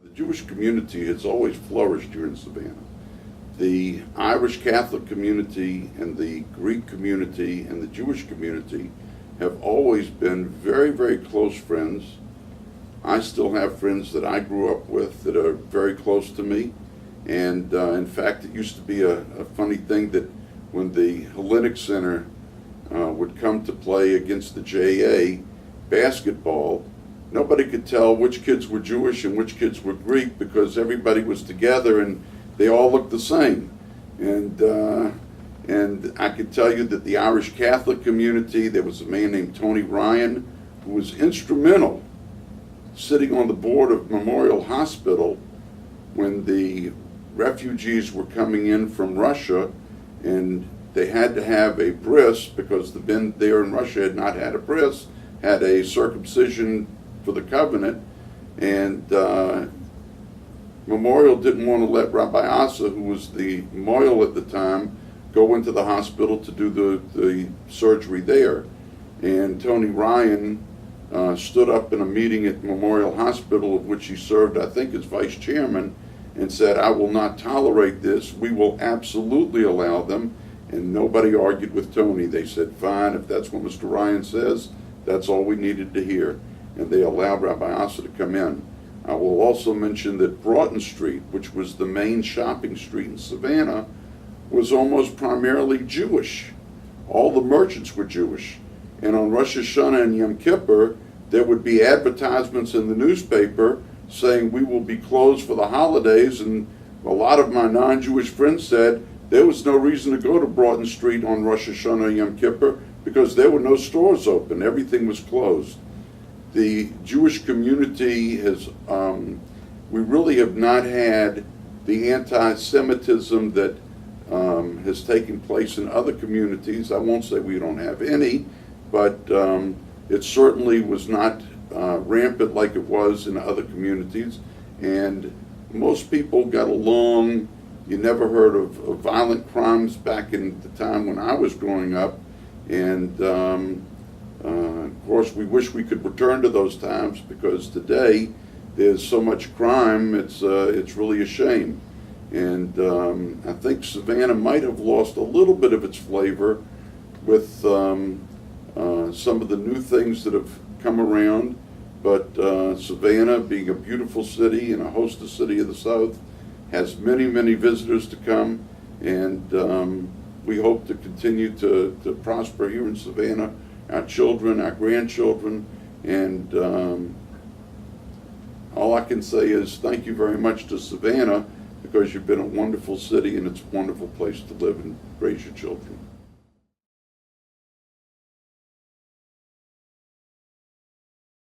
The Jewish community has always flourished here in Savannah. The Irish Catholic community and the Greek community and the Jewish community have always been very, very close friends. I still have friends that I grew up with that are very close to me. And in fact, it used to be a funny thing that when the Hellenic Center would come to play against the JA basketball, nobody could tell which kids were Jewish and which kids were Greek because everybody was together and they all looked the same. And I could tell you that the Irish Catholic community, there was a man named Tony Ryan who was instrumental sitting on the board of Memorial Hospital when the refugees were coming in from Russia, and they had to have a bris because the men there in Russia had not had a bris, had a circumcision for the covenant, and Memorial didn't want to let Rabbi Asa, who was the mohel at the time, go into the hospital to do the surgery there. And Tony Ryan stood up in a meeting at Memorial Hospital, of which he served, I think, as vice chairman, and said, "I will not tolerate this. We will absolutely allow them." And nobody argued with Tony. They said, "Fine, if that's what Mr. Ryan says, that's all we needed to hear." And they allowed Rabbi Asa to come in. I will also mention that Broughton Street, which was the main shopping street in Savannah, was almost primarily Jewish. All the merchants were Jewish. And on Rosh Hashanah and Yom Kippur, there would be advertisements in the newspaper saying we will be closed for the holidays, and a lot of my non-Jewish friends said there was no reason to go to Broughton Street on Rosh Hashanah and Yom Kippur because there were no stores open. Everything was closed. The Jewish community has, we really have not had the anti-Semitism that has taken place in other communities. I won't say we don't have any, but it certainly was not rampant like it was in other communities. And most people got along. You never heard of violent crimes back in the time when I was growing up. And of course, we wish we could return to those times because today there's so much crime, it's really a shame. And I think Savannah might have lost a little bit of its flavor with some of the new things that have come around. But Savannah, being a beautiful city and a hostess city of the South, has many, many visitors to come. And we hope to continue to prosper here in Savannah, our children, our grandchildren, and all I can say is thank you very much to Savannah because you've been a wonderful city and it's a wonderful place to live and raise your children.